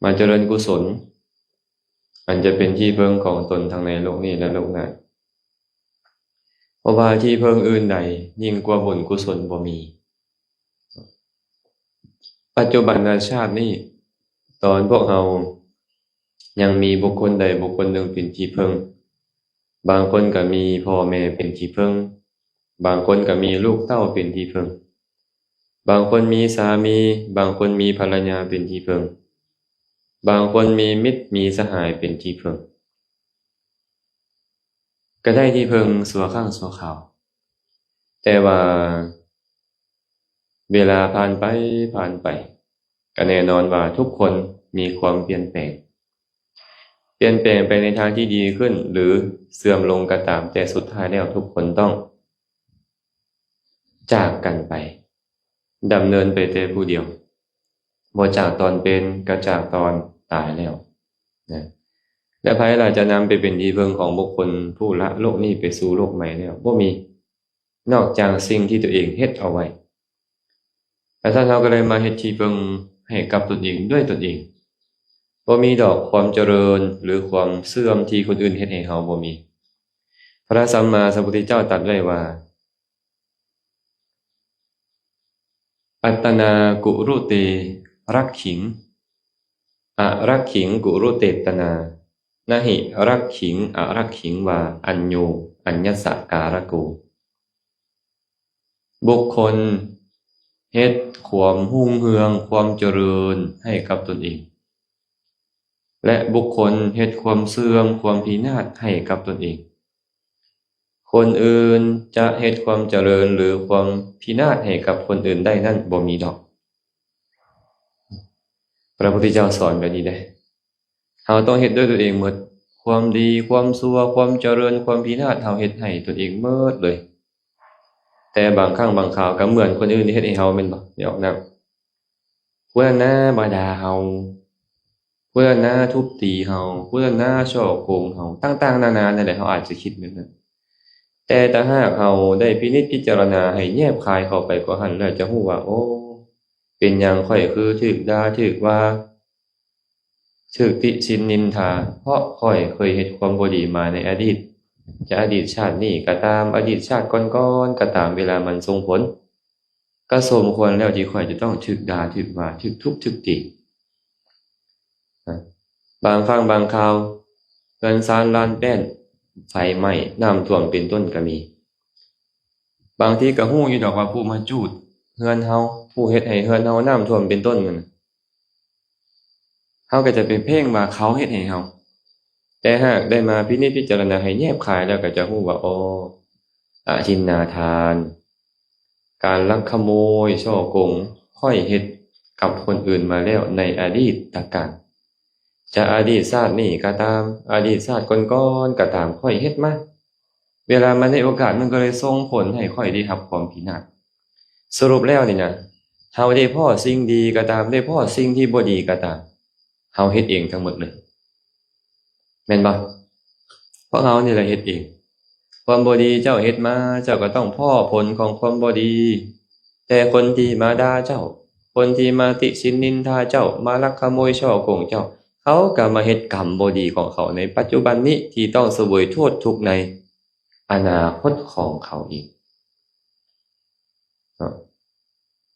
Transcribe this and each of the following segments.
มาเจริญกุศลอันจะเป็นที่พึ่งของตนทั้งในโลกนี้และโลกหน้าเพราะว่าที่พึ่งอื่นใดยิ่งกว่าบุญกุศลบ่มีปัจจุบันชาตินี้ตอนพวกเรายังมีบุคคลใดบุคคลหนึ่งเป็นที่พึ่งบางคนก็มีพ่อแม่เป็นที่พึ่งบางคนก็มีลูกเต้าเป็นที่พึ่งบางคนมีสามีบางคนมีภรรยาเป็นที่พึ่งบางคนมีมิตรมีสหายเป็นที่พึ่งก็ได้ที่พึ่งชั่วครั้งชั่วคราวแต่ว่าเวลาผ่านไปก็แน่นอนว่าทุกคนมีความเปลี่ยนแปลงไปในทางที่ดีขึ้นหรือเสื่อมลงก็ตามแต่สุดท้ายแล้วทุกคนต้องจากกันไปดำเนินไปแต่ผู้เดียวบ่จากตอนเป็นก็จากตอนตายแล้วนะและไผล่ะจะนำไปเป็นที่พึ่งของบุคคลผู้ละโลกนี้ไปสู่โลกใหม่แล้วบ่มีนอกจากสิ่งที่ตัวเองเฮ็ดเอาไว้แต่ท่านเราก็เลยมาเฮ็ดที่พึ่งให้กับตนเองด้วยตนเองบ่มีดอกความเจริญหรือความเสื่อมที่คนอื่นเฮ็ดให้เฮาบ่มีพระสัมมาสัมพุทธเจ้าตรัสไว้ว่าอัตตนากุรุเตรักขิงอรักขิงกุรุเตตนานะหิรักขิงอรักขิงวาอัญโยอัญญสการะโกบุคคลเฮ็ดความรุ่งเรืองความเจริญให้กับตนเองและบุคคลเฮ็ดความเสื่อมความพินาศให้กับตนเองคนอื่นจะเฮ็ดความเจริญหรือความพินาศให้กับคนอื่นได้นั่นบ่มีดอกพระพุทธเจ้าสอนแบบนี้เด้เราต้องเฮ็ดด้วยตัวเองหมดความดีความชั่วความเจริญความพินาศเราเฮ็ดให้ตัวเองหมดเลยแต่บางครั้งบางคราวก็เหมือนคนอื่นที่เฮ็ดให้เราแม่นบ่เดี๋ยวนะผู้นั้นนะมาด่าเราผู้นั้นนะทุบตีเราผู้นั้นนะฉ้อโกงเราต่างๆนานานั่นแหละเราอาจจะคิดแบบนั้นแต่ถ้าหากเราได้พินิจพิจารณาให้แยบคายเข้าไปกว่าหั้นแล้วจะรู้ว่าโอ้เป็นหยังข้อยคือถูกด่าถูกว่าถูกติฉินนินทาเพราะข้อยเคยเฮ็ดความบ่ดีมาในอดีตจะอดีตชาตินี้ก็ตามอดีตชาติก่อนๆก็ตามเวลามันส่งผลก็สมควรแล้วที่ข้อยจะต้องถูกด่าถูกว่าถูกทุบถูกตีบางครั้งบางคราวเรือนศาลลานแป้นไฟไหม้น้ำท่วมเป็นต้นก็มีบางทีก็ฮู้อยู่ดอกว่าผู้มาจูดเรือนเฮาผู้เฮ็ดให้เรือนเฮาน้ำท่วมเป็นต้นนั่นเฮาก็จะไปเพ่งว่าเขาเฮ็ดให้เฮาแต่หากได้มาพินิจพิจารณาให้แยบคายแล้วก็จะรู้ว่าอ๋ออทินนาทานการลักขโมยฉ้อโกงค่อยเฮ็ดกับคนอื่นมาแล้วในอดีตการจะอดีตชาตินี้ก็ตามอดีตชาติก่อนๆก็ตามค่อยเฮ็ดมาเวลามันได้โอกาสมันก็เลยส่งผลให้ค่อยได้รับความพินาศสรุปแล้วนี่นะเฮาได้พ้อสิ่งดีก็ตามได้พ้อสิ่งที่บ่ดีก็ตามเฮาเฮ็ดเองทั้งหมดเลยแม่นบ่เพราะเฮานี่แหละเฮ็ดเองความบ่ดีเจ้าเฮ็ดมาเจ้าก็ต้องพ้อผลของความบ่ดีแต่คนที่มาด่าเจ้าคนที่มาติฉินนินทาเจ้ามาลักขโมยฉ้อโกงเจ้าเขาก็มาเฮ็ดกรรมบ่ดีของเขาในปัจจุบันนี้ที่ต้องเสวยโทษทุกข์ในอนาคตของเขาอีก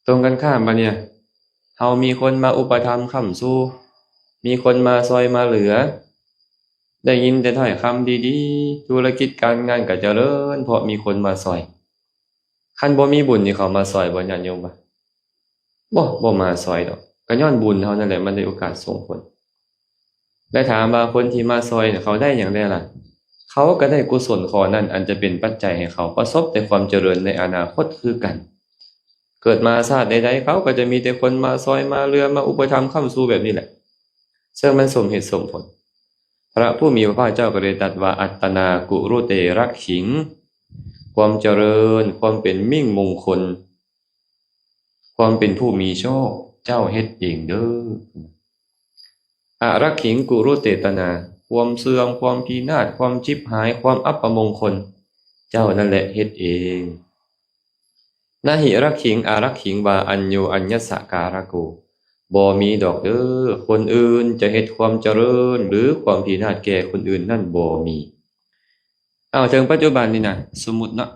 ตรงกันข้ามบัดเนี่ยเฮามีคนมาอุปถัมภ์ค้ำสู้มีคนมาซอยมาเหลือได้ยินแต่ถ้อยคำดีๆธุรกิจการงานก็เจริญเพราะมีคนมาซอยคันบ่มีบุญนี่เขามาซอยบ่ญาติโยมบ่มาซอยดอกก็ย้อนบุญเฮานั่นแหละมันได้โอกาสส่งผลและถามว่าคนที่มาซอยเนี่ยเขาได้หยังได้ล่ะเขาก็ได้กุศลข้อนั้นอันจะเป็นปัจจัยให้เขาประสบแต่ความเจริญในอนาคตคือกันเกิดมาชาติใดๆเขาก็จะมีแต่คนมาซอยมาเรือมาอุปถัมภ์ค้ำสู้แบบนี้แหละซึ่งมันสมเหตุสมผลพระผู้มีพระภาคเจ้าก็เลยตรัสว่าอัตตนากุรุเตรักขิงความเจริญความเป็นมิ่งมงคลความเป็นผู้มีโชคเจ้าเฮ็ดเองเด้ออรักขิงกุรุเตตนาความเสื่อมความพินาศความชิบหายความอัปมงคลเจ้านั่นแหละเฮ็ดเองนะหิรักขิงอารักขิงวาอัญโยอัญญสการะโก บ่มีดอกเด้อคนอื่นจะเฮ็ดความเจริญหรือความพินาศแก่คนอื่นนั่นบ่มีถึงปัจจุบันนี่นะสมมุติเนาะ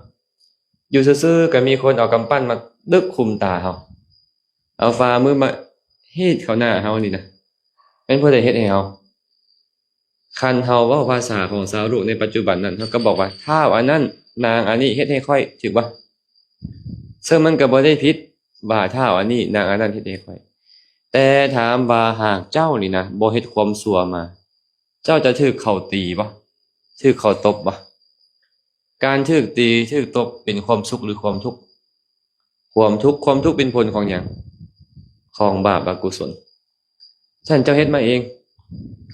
อยู่ซื่อๆก็มีคนเอากำปั้นมาดึกคุมตาเฮาเอาฝ่ามือมาเฮ็ดเข้าหน้าเฮานี่นะเป็นผู้ใดเฮ็ดให้เฮาคันเฮาเว้าภาษาของชาวโลกในปัจจุบันนั้นเฮาก็บอกว่าท้าวอันนั้นนางอันนี้เฮ็ดให้ค่อยถูกบ่ซึ่งมันก็บ่ได้ผิดว่าท้าวอันนี้นางอันนั้นเฮ็ดให้ค่อยแต่ถามว่าหากเจ้านี่นะบ่เฮ็ดความชั่วมาเจ้าจะถูกเขาตีบ่ถูกเขาตบบ่การถูกตีถูกตบเป็นความสุขหรือความทุกข์ความทุกข์เป็นผลของหยังของบาปอกุศลฉันเจ้าเฮ็ดมาเอง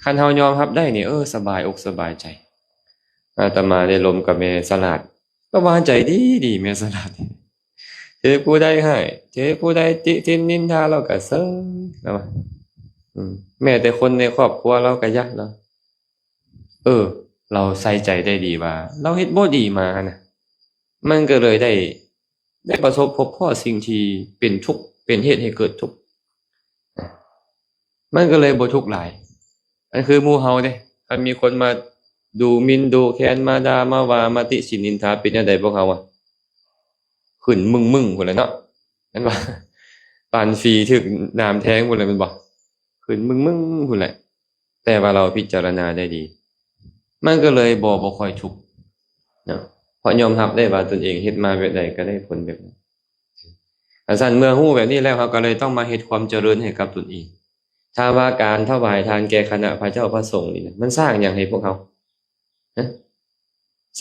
คันเฮายอมรับได้นี่สบายอกสบายใจอาตมาได้ลมกับแม่สลัดก็ว่าใจดีแม่สลัดเจอผู้ใดให้เจอผู้ใดติตินินทาเราก็เซ้อแล้วแม้แต่คนในครอบครัวเราก็ยักแล้วเราใส่ใจได้ดีว่าเราเฮ็ดบ่ดีมานะมันก็เลยได้ประสบพบพ่อสิ่งที่เป็นทุกข์เป็นเหตุให้เกิดทุกข์มันก็เลยบ่ทุกข์หลายอันคือหมู่เฮาเด้ถ้ามีคนมาดูหมิ่นดูแคลนมาด่ามาว่ามาติฉินนินทาเป็นจังได๋พวกเฮาขึ้นมึงๆพุ่นแหละเนาะแม่นบ่ปานฟรีถึกน้ำแท้งพุ่นแหละแม่นบ่ขึ้นมึงๆพุ่นแหละแต่ว่าเราพิจารณาได้ดีมันก็เลยบ่ค่อยทุกข์เนาะเพราะยอมรับได้ว่าตนเองเฮ็ดมาแบบใดก็ได้ผลแบบนั้นซั่นเมื่อฮู้แบบนี้แล้วเฮาก็เลยต้องมาเฮ็ดความเจริญให้กับตนเองถ้าว่าการถวายทานแก่คณะพระเจ้าพระสงฆ์นี่นะมันสร้างหยังให้พวกเฮา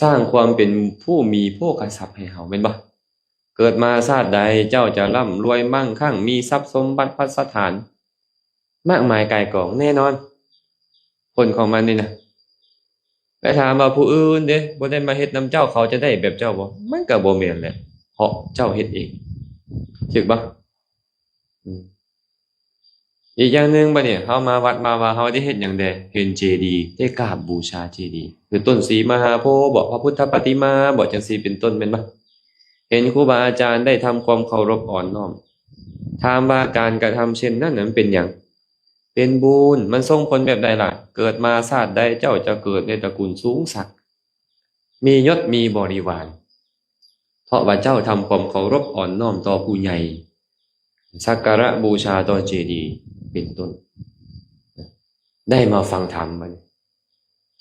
สร้างความเป็นผู้มีโภคทรัพย์ให้เฮาแม่นบ่เกิดมาชาติใดเจ้าจะร่ำรวยมั่งคั่งมีทรัพย์สมบัติภัสถานมากมายกายกองแน่นอนผลของมันนี่นะแต่ถามว่าผู้อื่นเด้บ่ได้มาเฮ็ดนำเจ้าเขาจะได้แบบเจ้าบ่มันก็บ่แม่นแหละเพราะเจ้าเฮ็ดเองถูกบ่อีกอย่างหนึ่งบัดนี้เฮามาวัดมาว่าเฮาได้เฮ็ดหยังแดเห็นเจดีย์ได้กราบบูชาเจดีย์คือต้นศรีมหาโพธิ์บ่พระพุทธปฏิมาบ่จังซี่เป็นต้นแม่นบ่เห็นครูบาอาจารย์ได้ทำความเคารพอ่อนน้อมถามว่าการกระทำเช่นนั้นมันเป็นหยังเป็นบุญมันส่งผลแบบใดล่ะเกิดมาชาติใดเจ้าจะเกิดในตระกูลสูงศักดิ์มียศมีบริวารเพราะว่าเจ้าทำความเคารพอ่อนน้อมต่อผู้ใหญ่สักการะบูชาต่อเจดีย์เป็นต้นได้มาฟังธรรมมัน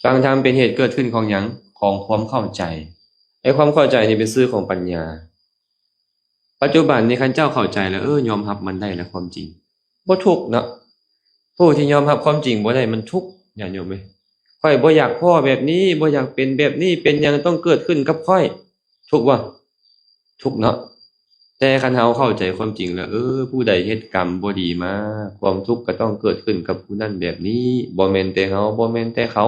ฟังธรรมเป็นเหตุเกิดขึ้นของหยังของความเข้าใจไอ้ความเข้าใจนี่เป็นซื่อของปัญญาปัจจุบันนี้คันเจ้าเข้าใจแล้วยอมรับมันได้แล้วความจริงบ่ทุกข์เนาะผู้ที่ยอมรับความจริงบ่ได้มันทุกข์อย่าโยมเอ้ยข้อยบ่อยากพ่อแบบนี้บ่อยากเป็นแบบนี้เป็นหยังต้องเกิดขึ้นกับข้อยทุกข์บ่ทุกข์เนาะแต่คันเฮาเข้าใจความจริงแล้วผู้ใดเฮ็ดกรรมบ่ดีมาความทุกข์ก็ต้องเกิดขึ้นกับผู้นั้นแบบนี้บ่แม่นแต่เฮาบ่แม่นแต่เขา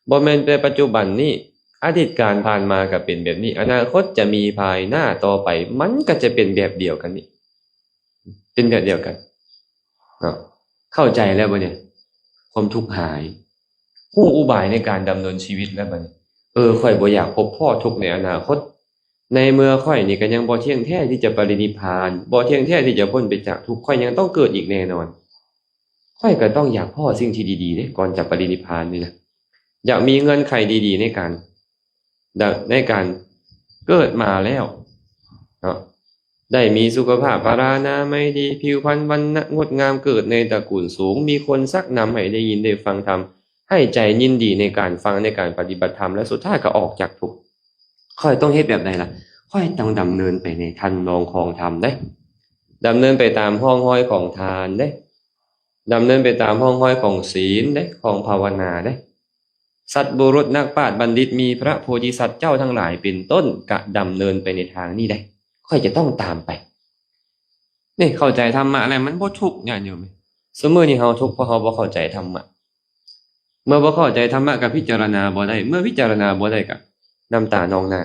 บ่แม่นแต่ปัจจุบันนี้อดีตการผ่านมาก็เป็นแบบนี้อนาคตจะมีภายหน้าต่อไปมันก็จะเป็นแบบเดียวกันนี่เป็นแบบเดียวกันเนาะเข้าใจแล้วบ่เนี่ยความทุกข์หายฮู้อุบายในการดำเนินชีวิตแล้วบัดนี้ข้อยบ่อยากพบพ้อทุกข์ในอนาคตในเมื่อข้อยนี่ก็ยังบ่เที่ยงแท้ที่จะปรินิพพานบ่เที่ยงแท้ที่จะพ้นไปจากทุกข์ข้อยยังต้องเกิดอีกแน่นอนข้อยก็ต้องอยากพ้อสิ่งที่ดีๆเด้ก่อนจะปรินิพพานนี่นะอยากมีเงื่อนไขดีๆในการเกิดมาแล้วเนาะได้มีสุขภาพพรานามัยดีผิวพรรณวรรณะงดงามเกิดในตระกูลสูงมีคนซักนำให้ได้ยินได้ฟังธรรมให้ใจยินดีในการฟังในการปฏิบัติธรรมและสุดท้ายก็ออกจากทุกข์ค่อยต้องเฮ็ดแบบใดล่ะค่อยต้องดำเนินไปในทำนองของธรรมเด้ดำเนินไปตามห้องห้อยของทานเด้ดำเนินไปตามห้องห้อยของศีลเด้ของภาวนาเด้สัตบุรุษนักปราชญ์บัณฑิตมีพระโพธิสัตว์เจ้าทั้งหลายเป็นต้นกะดำเนินไปในทางนี้ได้ค่อยจะต้องตามไปนี่เข้าใจธรรมะอะไรมันบ่ทุกข์เนี่ยโยมซุมื้อนี้เฮาทุกข์เพราะเฮาบ่เข้าใจธรรมะเมื่อบ่เข้าใจธรรมะก็พิจารณาบ่ได้เมื่อพิจารณาบ่ได้ก็น้ำตานองหน้า